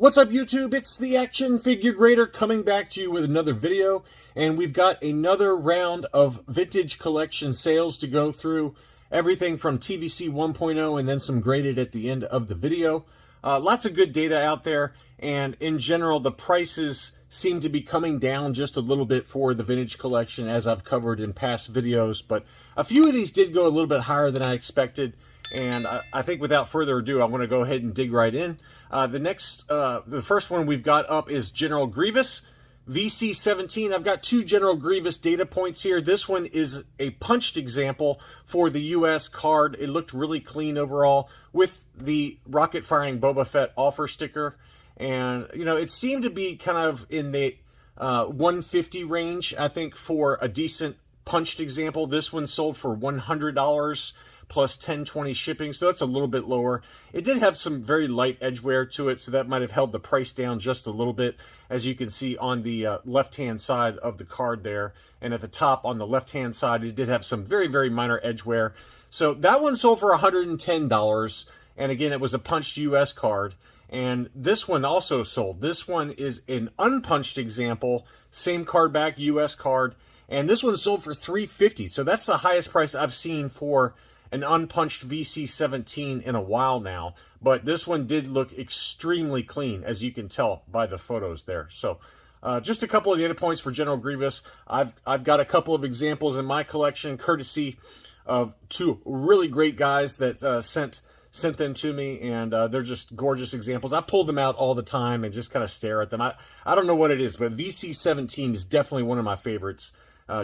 What's up YouTube? It's the Action Figure Grader coming back to you with another video, and we've got another round of vintage collection sales to go through. Everything from TVC 1.0 and then some graded at the end of the video. Lots of good data out there, and in general the prices seem to be coming down just a little bit for the vintage collection, as I've covered in past videos, but a few of these did go a little bit higher than I expected. And I think without further ado, I want to go ahead and dig right in. The first one we've got up is General Grievous VC17. I've got two General Grievous data points here. This one is a punched example for the US card. It looked really clean overall with the rocket firing Boba Fett offer sticker. And, you know, it seemed to be kind of in the 150 range, I think, for a decent punched example. This one sold for $100 plus $10.20 shipping, so that's a little bit lower. It did have some very light edge wear to it, so that might have held the price down just a little bit, as you can see on the left-hand side of the card there. And at the top on the left-hand side, it did have some very, very minor edge wear. So that one sold for $110, and again, it was a punched US card. And this one also sold. This one is an unpunched example, same card back, US card, and this one sold for $350. So that's the highest price I've seen for an unpunched VC17 in a while now, but this one did look extremely clean, as you can tell by the photos there. So just a couple of data points for General Grievous. I've got a couple of examples in my collection, courtesy of two really great guys that sent them to me, and they're just gorgeous examples. I pull them out all the time and just kind of stare at them. I don't know what it is, but VC17 is definitely one of my favorites.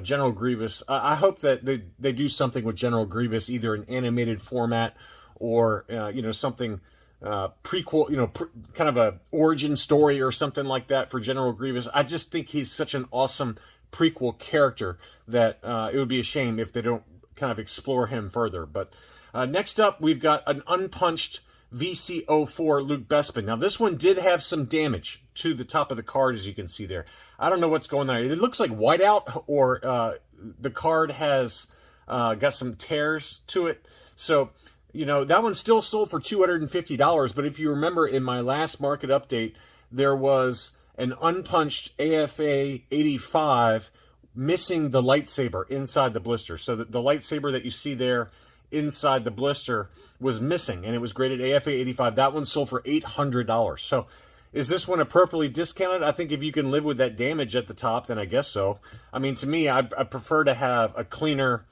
General Grievous. I hope that they do something with General Grievous, either an animated format or you know, something prequel, you know, kind of a origin story or something like that for General Grievous. I just think he's such an awesome prequel character that it would be a shame if they don't kind of explore him further. But next up, we've got an unpunched VC4 Luke Bespin. Now, this one did have some damage to the top of the card, as you can see there. I don't know what's going on. It looks like whiteout, or the card has got some tears to it. So, you know, that one still sold for $250. But if you remember in my last market update, there was an unpunched AFA 85 missing the lightsaber inside the blister. So the lightsaber that you see there inside the blister was missing, and it was graded AFA 85. That one sold for $800. So is this one appropriately discounted? I think if you can live with that damage at the top, then I guess so. I mean, to me, I prefer to have a cleaner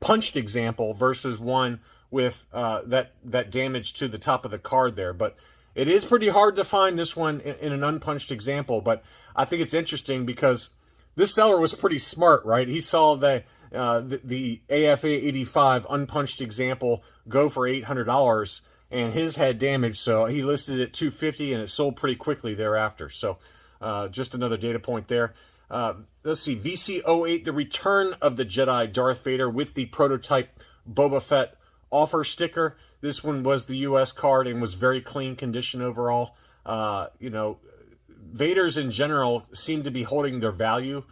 punched example versus one with that damage to the top of the card there. But it is pretty hard to find this one in an unpunched example. But I think it's interesting because this seller was pretty smart, right? He saw the AFA 85 unpunched example go for $800, and his had damage, so he listed it at $250, and it sold pretty quickly thereafter. So just another data point there. Let's see, VC08, the Return of the Jedi Darth Vader with the prototype Boba Fett offer sticker. This one was the US card and was very clean condition overall. You know, Vaders in general seem to be holding their value.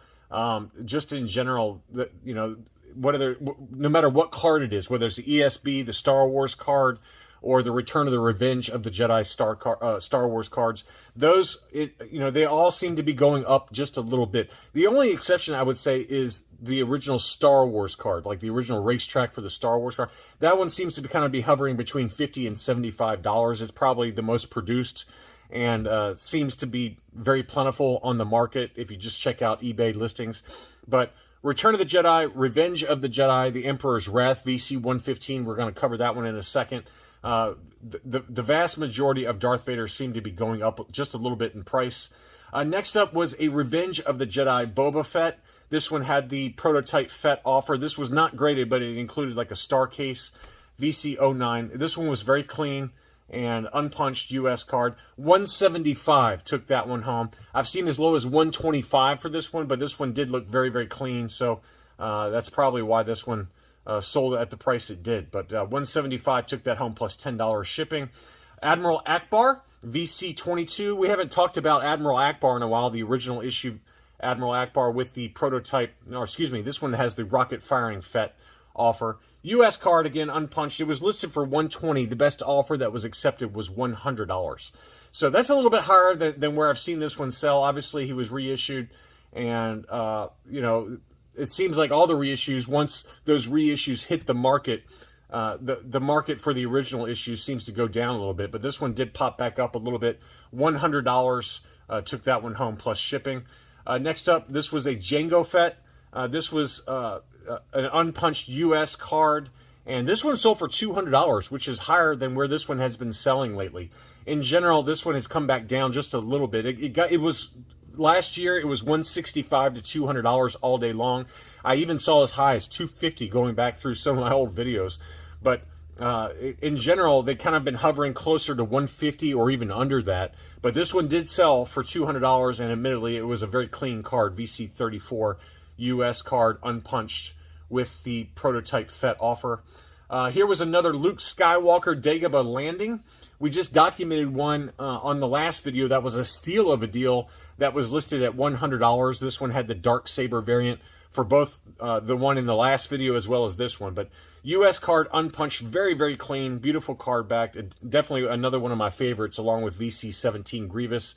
Just in general, you know, no matter what card it is, whether it's the ESB, the Star Wars card, or the Return of the Revenge of the Jedi Star Wars cards, those, you know, they all seem to be going up just a little bit. The only exception I would say is the original Star Wars card, like the original racetrack for the Star Wars card. That one seems to be kind of be hovering between $50 and $75. It's probably the most produced, and seems to be very plentiful on the market if you just check out eBay listings. But Return of the Jedi, Revenge of the Jedi, The Emperor's Wrath, VC115, we're going to cover that one in a second. The vast majority of Darth Vader seem to be going up just a little bit in price. Next up was a Revenge of the Jedi Boba Fett. This one had the prototype Fett offer. This was not graded, but it included like a star case, VC09. This one was very clean and unpunched US card. $175 took that one home. I've seen as low as $125 for this one, but this one did look very, very clean. So that's probably why this one sold at the price it did. But $175 took that home plus $10 shipping. Admiral Akbar, VC22. We haven't talked about Admiral Akbar in a while. The original issue Admiral Akbar with the prototype, or excuse me, this one has the rocket firing Fett offer. US card, again, unpunched. It was listed for $120. The best offer that was accepted was $100. So that's a little bit higher than where I've seen this one sell. Obviously, he was reissued, and, you know, it seems like all the reissues, once those reissues hit the market, the market for the original issues seems to go down a little bit. But this one did pop back up a little bit. $100 took that one home plus shipping. Next up, this was a Jango Fett. This was an unpunched US card, and this one sold for $200, which is higher than where this one has been selling lately. In general, this one has come back down just a little bit. It was last year, it was $165 to $200 all day long. I even saw as high as $250 going back through some of my old videos. But in general, they kind of been hovering closer to $150 or even under that. But this one did sell for $200, and admittedly, it was a very clean card, VC34 US card, unpunched, with the prototype Fett offer. Here was another Luke Skywalker Dagobah Landing. We just documented one on the last video that was a steal of a deal that was listed at $100. This one had the dark saber variant for both the one in the last video as well as this one. But US card, unpunched, very, very clean, beautiful card back. Definitely another one of my favorites, along with VC17 Grievous.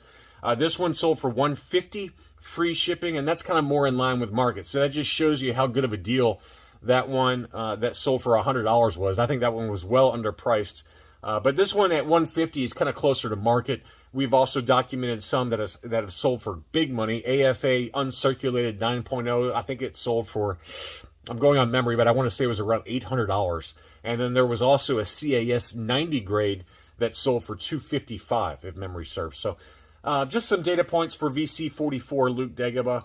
This one sold for $150, free shipping, and that's kind of more in line with market. So that just shows you how good of a deal that one that sold for $100 was. I think that one was well underpriced. But this one at $150 is kind of closer to market. We've also documented some that have sold for big money. AFA uncirculated 9.0, I think it sold for, I'm going on memory, but I want to say it was around $800. And then there was also a CAS 90 grade that sold for $255, if memory serves. So just some data points for VC44 Luke Dagobah.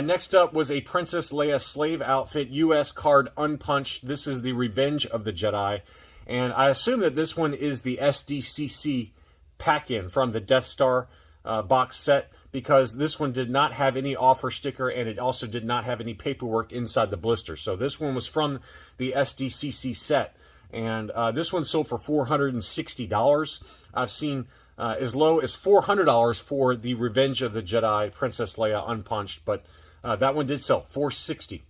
Next up was a Princess Leia slave outfit, US card, unpunched. This is the Revenge of the Jedi. And I assume that this one is the SDCC pack-in from the Death Star box set, because this one did not have any offer sticker, and it also did not have any paperwork inside the blister. So this one was from the SDCC set. And this one sold for $460. I've seen as low as $400 for the Revenge of the Jedi Princess Leia unpunched, but that one did sell $460.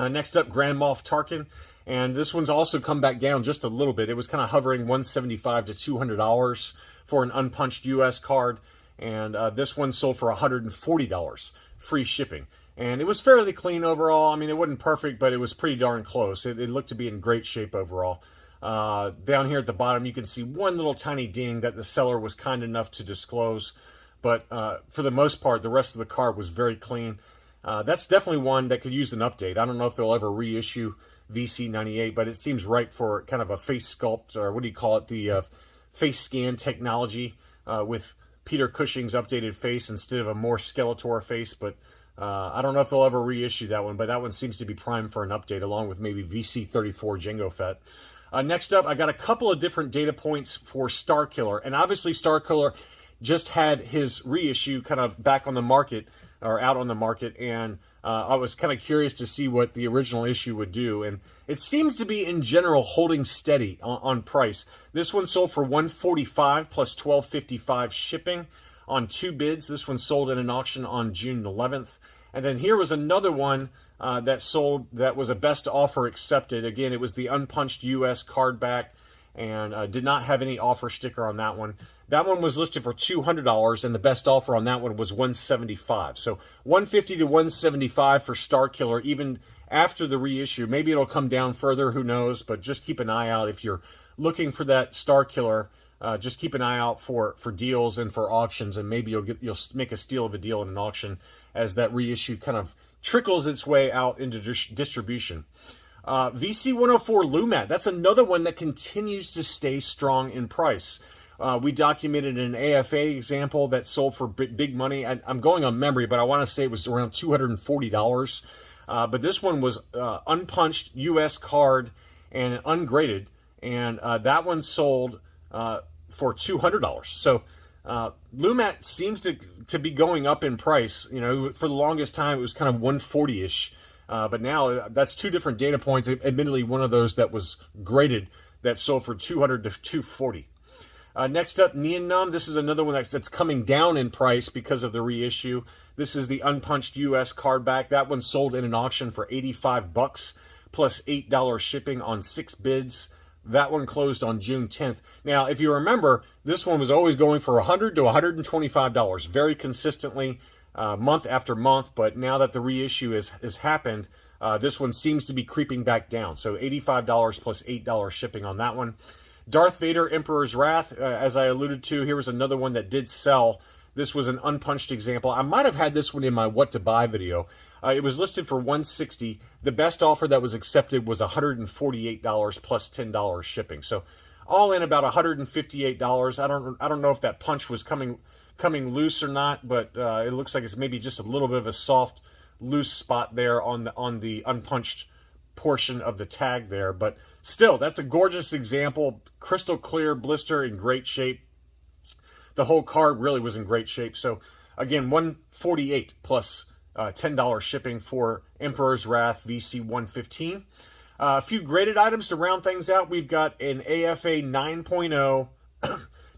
Next up, Grand Moff Tarkin, and this one's also come back down just a little bit. It was kind of hovering $175 to $200 for an unpunched US card, and this one sold for $140, free shipping. And it was fairly clean overall. I mean, it wasn't perfect, but it was pretty darn close. It looked to be in great shape overall. Down here at the bottom, you can see one little tiny ding that the seller was kind enough to disclose. But for the most part, the rest of the card was very clean. That's definitely one that could use an update. I don't know if they'll ever reissue VC98, but it seems ripe for kind of a face sculpt, or what do you call it, the face scan technology with Peter Cushing's updated face instead of a more Skeletor face. But I don't know if they'll ever reissue that one, but that one seems to be primed for an update, along with maybe VC34 Jango Fett. Next up, I got a couple of different data points for Starkiller, and obviously Starkiller just had his reissue kind of back on the market, or out on the market, and I was kind of curious to see what the original issue would do, and it seems to be, in general, holding steady on price. This one sold for $145 plus $12.55 shipping on 2 bids. This one sold in an auction on June 11th. And then here was another one that sold that was a best offer accepted. Again, it was the unpunched US card back, and did not have any offer sticker on that one. That one was listed for $200, and the best offer on that one was $175. So $150 to $175 for Starkiller, even after the reissue. Maybe it'll come down further, who knows, but just keep an eye out if you're looking for that Starkiller. Just keep an eye out for deals and for auctions, and maybe you'll make a steal of a deal in an auction as that reissue kind of trickles its way out into distribution. VC104 LUMAT, that's another one that continues to stay strong in price. We documented an AFA example that sold for big money. I'm going on memory, but I want to say it was around $240. But this one was unpunched US card and ungraded, and that one sold for $200. So LUMAT seems to be going up in price. You know, for the longest time it was kind of 140-ish, but now that's 2 different data points. Admittedly, one of those that was graded that sold for $200 to $240. Next up, Nien Nunb. This is another one that's coming down in price because of the reissue. This is the unpunched US card back. That one sold in an auction for $85, plus $8 shipping on 6 bids. That one closed on June 10th. Now, if you remember, this one was always going for $100 to $125 very consistently, month after month. But now that the reissue has happened, this one seems to be creeping back down. So $85 plus $8 shipping on that one. Darth Vader Emperor's Wrath, as I alluded to, here was another one that did sell. This was an unpunched example. I might have had this one in my what to buy video. It was listed for $160. The best offer that was accepted was $148 plus $10 shipping. So all in about $158. I don't know if that punch was coming loose or not, but it looks like it's maybe just a little bit of a soft, loose spot there on the unpunched portion of the tag there. But still, that's a gorgeous example. Crystal clear blister in great shape. The whole card really was in great shape. So again, $148 plus $10 shipping for Emperor's Wrath VC115. A few graded items to round things out. We've got an AFA 9.0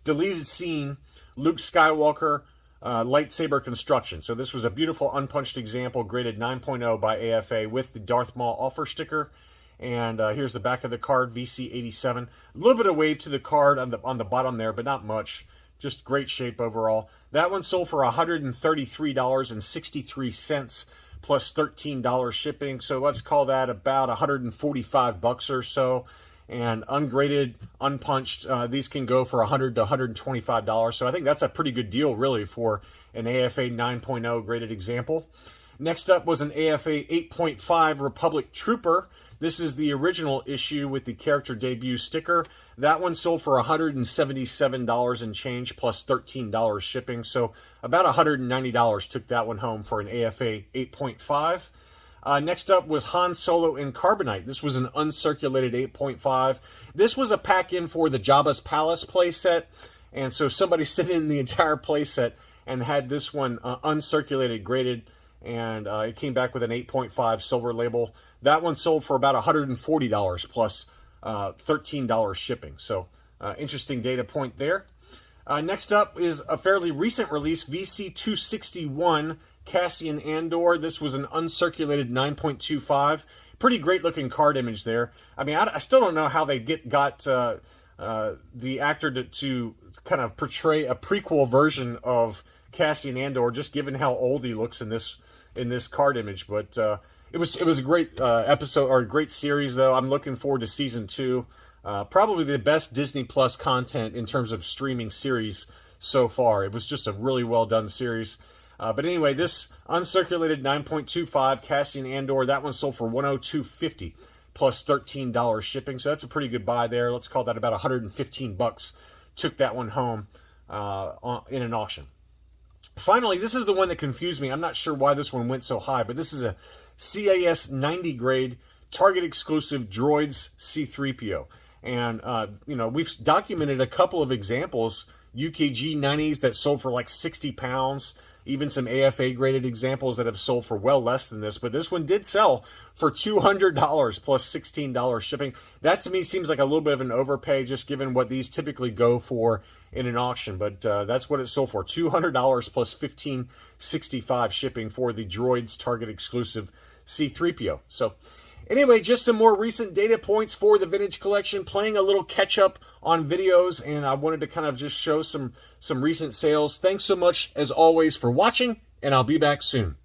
deleted scene Luke Skywalker lightsaber construction. So this was a beautiful unpunched example, graded 9.0 by AFA with the Darth Maul offer sticker. And here's the back of the card, VC87. A little bit of wave to the card on the bottom there, but not much. Just great shape overall. That one sold for $133.63 plus $13 shipping. So let's call that about $145 or so. And ungraded, unpunched, these can go for $100 to $125. So I think that's a pretty good deal, really, for an AFA 9.0 graded example. Next up was an AFA 8.5 Republic Trooper. This is the original issue with the character debut sticker. That one sold for $177 and change plus $13 shipping. So about $190 took that one home for an AFA 8.5. Next up was Han Solo in Carbonite. This was an uncirculated 8.5. This was a pack-in for the Jabba's Palace playset. And so somebody sent in the entire playset and had this one uncirculated, graded, and it came back with an 8.5 silver label. That one sold for about $140 plus $13 shipping. So interesting data point there. Next up is a fairly recent release, VC261 Cassian Andor. This was an uncirculated 9.25. Pretty great looking card image there. I mean, I still don't know how they got the actor to kind of portray a prequel version of Cassian Andor, just given how old he looks in this card image. But it was a great episode, or a great series, though. I'm looking forward to season 2. Probably the best Disney Plus content in terms of streaming series so far. It was just a really well done series. But anyway, this uncirculated 9.25 Cassian Andor, that one sold for $102.50 plus $13 shipping. So that's a pretty good buy there. Let's call that about $115. Took that one home in an auction. Finally, this is the one that confused me. I'm not sure why this one went so high, but this is a CAS 90 grade Target exclusive Droids C3PO. And, we've documented a couple of examples, UKG 90s that sold for like 60 pounds, even some AFA graded examples that have sold for well less than this. But this one did sell for $200 plus $16 shipping. That to me seems like a little bit of an overpay, just given what these typically go for in an auction. But that's what it sold for, $200 plus $15.65 shipping for the Droids Target exclusive C3PO. So anyway, just some more recent data points for the vintage collection, playing a little catch up on videos, and I wanted to kind of just show some recent sales. Thanks so much, as always, for watching, and I'll be back soon.